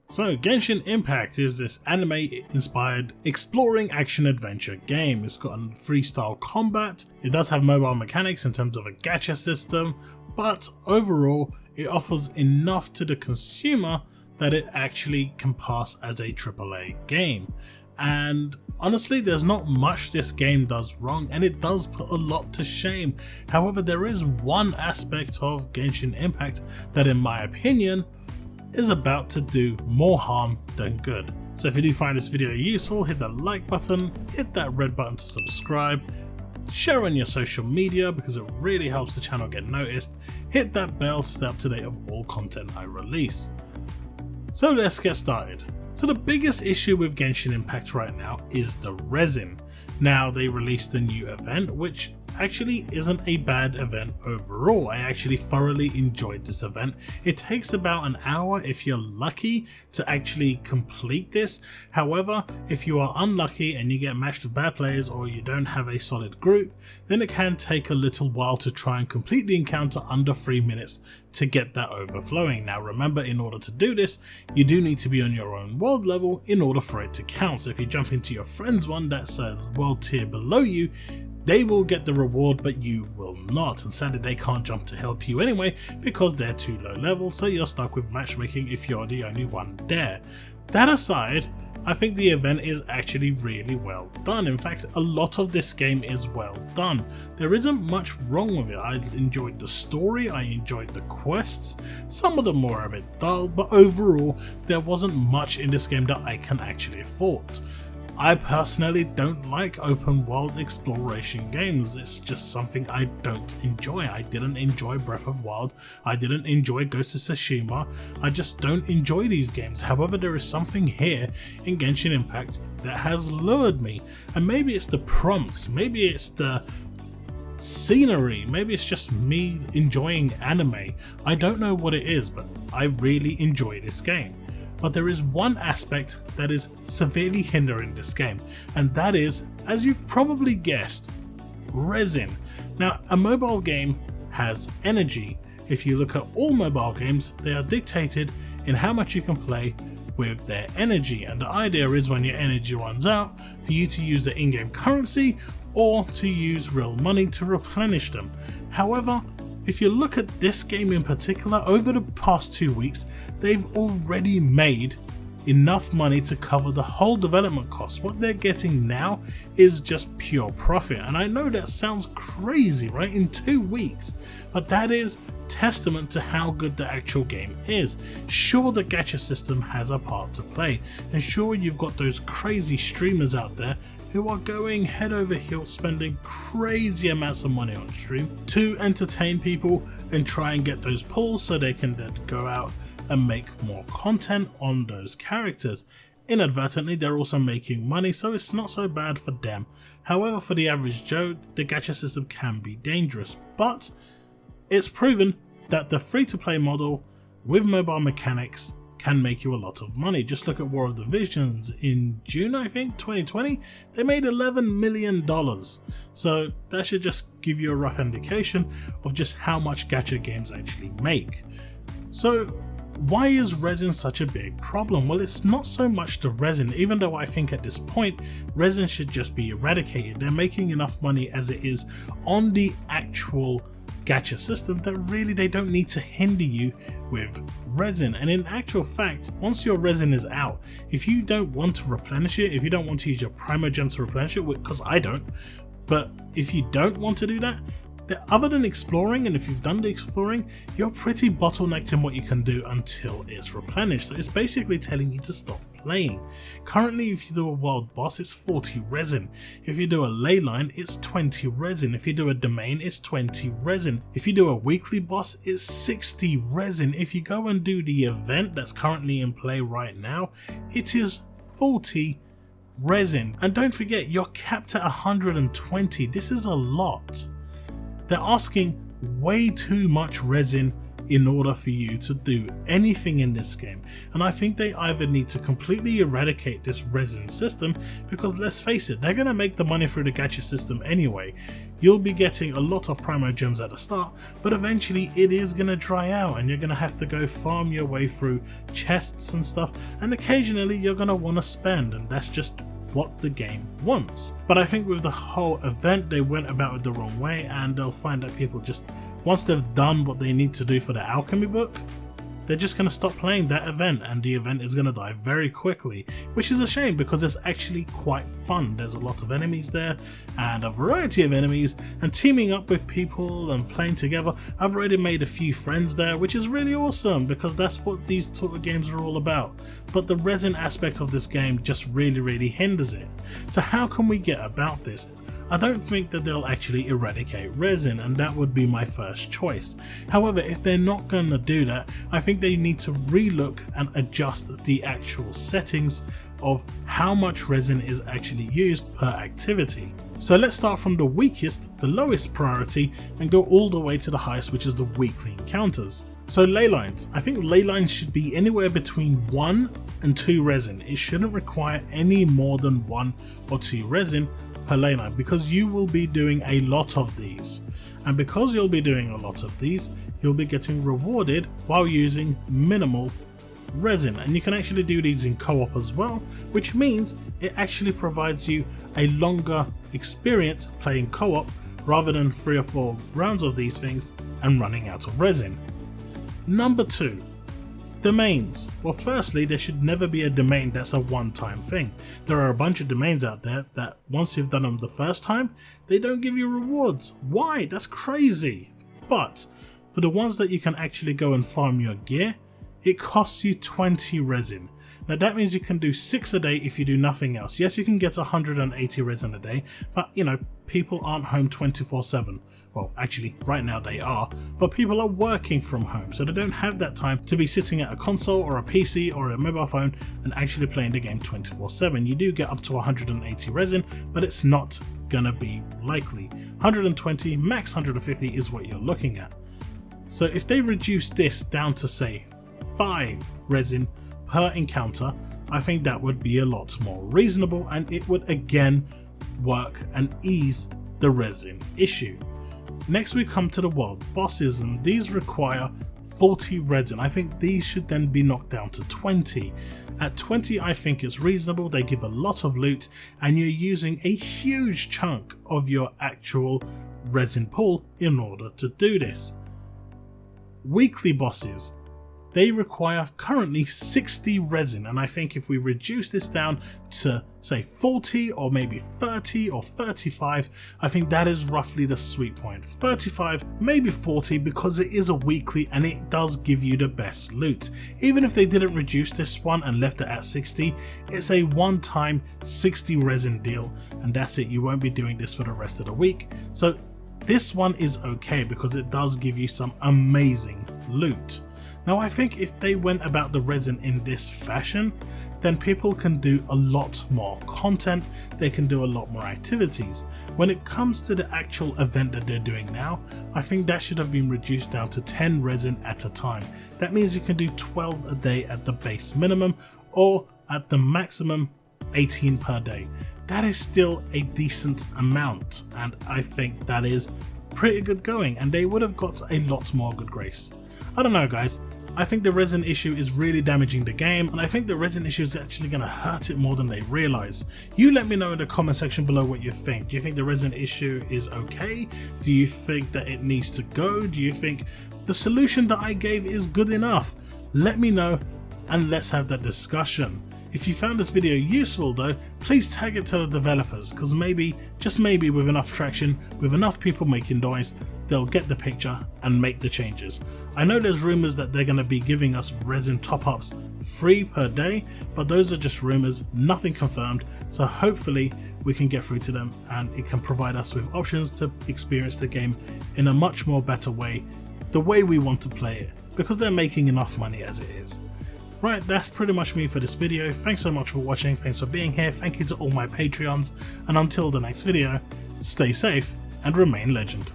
So Genshin Impact is this anime-inspired exploring action-adventure game. It's got a freestyle combat, it does have mobile mechanics in terms of a gacha system, but overall it offers enough to the consumer that it actually can pass as a AAA game. And honestly, there's not much this game does wrong, and it does put a lot to shame. However, there is one aspect of Genshin Impact that, in my opinion, is about to do more harm than good. So if you do find this video useful, hit that like button, hit that red button to subscribe, share on your social media because it really helps the channel get noticed, hit that bell to stay up to date of all content I release. So let's get started. So the biggest issue with Genshin Impact right now is the Resin. Now they released a new event which actually isn't a bad event overall. I actually thoroughly enjoyed this event. It takes about an hour if you're lucky to actually complete this. However, if you are unlucky and you get matched with bad players or you don't have a solid group, then it can take a little while to try and complete the encounter under 3 minutes to get that overflowing. Now remember, in order to do this, you do need to be on your own world level in order for it to count. So if you jump into your friend's one that's a world tier below you, they will get the reward but you will not, and sadly they can't jump to help you anyway because they're too low level, so you're stuck with matchmaking if you're the only one there. That aside, I think the event is actually really well done. In fact, a lot of this game is well done. There isn't much wrong with it. I enjoyed the story, I enjoyed the quests, some of them were a bit dull, but overall there wasn't much in this game that I can actually fault. I personally don't like open world exploration games. It's just something I don't enjoy. I didn't enjoy Breath of Wild, I didn't enjoy Ghost of Tsushima, I just don't enjoy these games. However, there is something here in Genshin Impact that has lured me, and maybe it's the prompts, maybe it's the scenery, maybe it's just me enjoying anime. I don't know what it is, but I really enjoy this game. But there is one aspect that is severely hindering this game, and that is, as you've probably guessed, Resin. Now, a mobile game has energy. If you look at all mobile games, they are dictated in how much you can play with their energy, and the idea is when your energy runs out, for you to use the in-game currency or to use real money to replenish them. However, if you look at this game in particular, over the past 2 weeks, they've already made enough money to cover the whole development cost. What they're getting now is just pure profit. And I know that sounds crazy, right? In 2 weeks, but that is testament to how good the actual game is. Sure, the gacha system has a part to play, and sure, you've got those crazy streamers out there who are going head over heels spending crazy amounts of money on stream to entertain people and try and get those pulls so they can then go out and make more content on those characters. Inadvertently, they're also making money, so it's not so bad for them. However, for the average Joe, the gacha system can be dangerous, but it's proven that the free-to-play model with mobile mechanics can make you a lot of money. Just look at War of the Visions in June, I think, 2020. They made $11 million. So that should just give you a rough indication of just how much gacha games actually make. So why is Resin such a big problem? Well, it's not so much the Resin, even though I think at this point Resin should just be eradicated. They're making enough money as it is on the actual gacha system that really they don't need to hinder you with Resin. And in actual fact, once your Resin is out, if you don't want to replenish it, if you don't want to use your Primo Gem to replenish it, because I don't, but if you don't want to do that, other than exploring, and if you've done the exploring, you're pretty bottlenecked in what you can do until it's replenished. So it's basically telling you to stop playing. Currently, if you do a world boss, it's 40 Resin. If you do a ley line, it's 20 Resin. If you do a domain, it's 20 Resin. If you do a weekly boss, it's 60 Resin. If you go and do the event that's currently in play right now, it is 40 Resin. And don't forget, you're capped at 120. This is a lot. They're asking way too much Resin in order for you to do anything in this game, and I think they either need to completely eradicate this Resin system, because let's face it, they're going to make the money through the gacha system anyway. you'll be getting a lot of primo gems at the start, but eventually it is going to dry out and you're going to have to go farm your way through chests and stuff, and occasionally you're going to want to spend, and that's just what the game wants. But I think with the whole event, they went about it the wrong way, and they'll find that people just, once they've done what they need to do for the alchemy book, they're just going to stop playing that event, and the event is going to die very quickly, which is a shame because it's actually quite fun. There's a lot of enemies there and a variety of enemies, and teaming up with people and playing together. I've already made a few friends there, which is really awesome because that's what these sort of games are all about. But the resin aspect of this game just really hinders it. So how can we get about this? I don't think that they'll actually eradicate resin, and that would be my first choice. However, if they're not going to do that, I think they need to relook and adjust the actual settings of how much resin is actually used per activity. So let's start from the weakest, the lowest priority, and go all the way to the highest, which is the weekly encounters. So ley lines. I think ley lines should be anywhere between 1 and 2 resin. It shouldn't require any more than 1 or 2 resin per ley line, because you will be doing a lot of these, and because you'll be doing a lot of these, you'll be getting rewarded while using minimal resin. And you can actually do these in co-op as well, which means it actually provides you a longer experience playing co-op rather than 3 or 4 rounds of these things and running out of resin. Number 2, domains. Well, firstly, there should never be a domain that's a one-time thing. There are a bunch of domains out there that once you've done them the first time, they don't give you rewards. Why? That's crazy. But for the ones that you can actually go and farm your gear, it costs you 20 resin. Now that means you can do 6 a day if you do nothing else. Yes, you can get 180 resin a day, but you know, people aren't home 24/7. Well, actually, right now they are, but people are working from home, so they don't have that time to be sitting at a console or a PC or a mobile phone and actually playing the game 24/7. You do get up to 180 resin, but it's not gonna be likely. 120, max 150 is what you're looking at. So if they reduce this down to say 5 resin per encounter, I think that would be a lot more reasonable, and it would again work and ease the resin issue. Next we come to the world bosses, and these require 40 resin. I think these should then be knocked down to 20. At 20 I think it's reasonable. They give a lot of loot and you're using a huge chunk of your actual resin pool in order to do this. Weekly bosses, they require currently 60 resin, and I think if we reduce this down to say 40 or maybe 30 or 35, I think that is roughly the sweet point. 35, maybe 40, because it is a weekly and it does give you the best loot. Even if they didn't reduce this one and left it at 60, it's a one-time 60 resin deal, and that's it. You won't be doing this for the rest of the week. So this one is okay because it does give you some amazing loot. Now I think if they went about the resin in this fashion, then people can do a lot more content, they can do a lot more activities. When it comes to the actual event that they're doing now, I think that should have been reduced down to 10 resin at a time. That means you can do 12 a day at the base minimum, or at the maximum 18 per day. That is still a decent amount, and I think that is pretty good going, and they would have got a lot more good grace. I don't know guys, I think the resin issue is really damaging the game, and I think the resin issue is actually going to hurt it more than they realise. You let me know in the comment section below what you think. Do you think the resin issue is okay? Do you think that it needs to go? Do you think the solution that I gave is good enough? Let me know and let's have that discussion. If you found this video useful though, please tag it to the developers, because maybe, just maybe with enough traction, with enough people making noise, they'll get the picture and make the changes. I know there's rumours that they're going to be giving us resin top-ups free per day, but those are just rumours, nothing confirmed, so hopefully we can get through to them and it can provide us with options to experience the game in a much more better way, the way we want to play it, because they're making enough money as it is. Right, that's pretty much me for this video. Thanks so much for watching, thanks for being here, thank you to all my Patreons, and until the next video, stay safe and remain legend.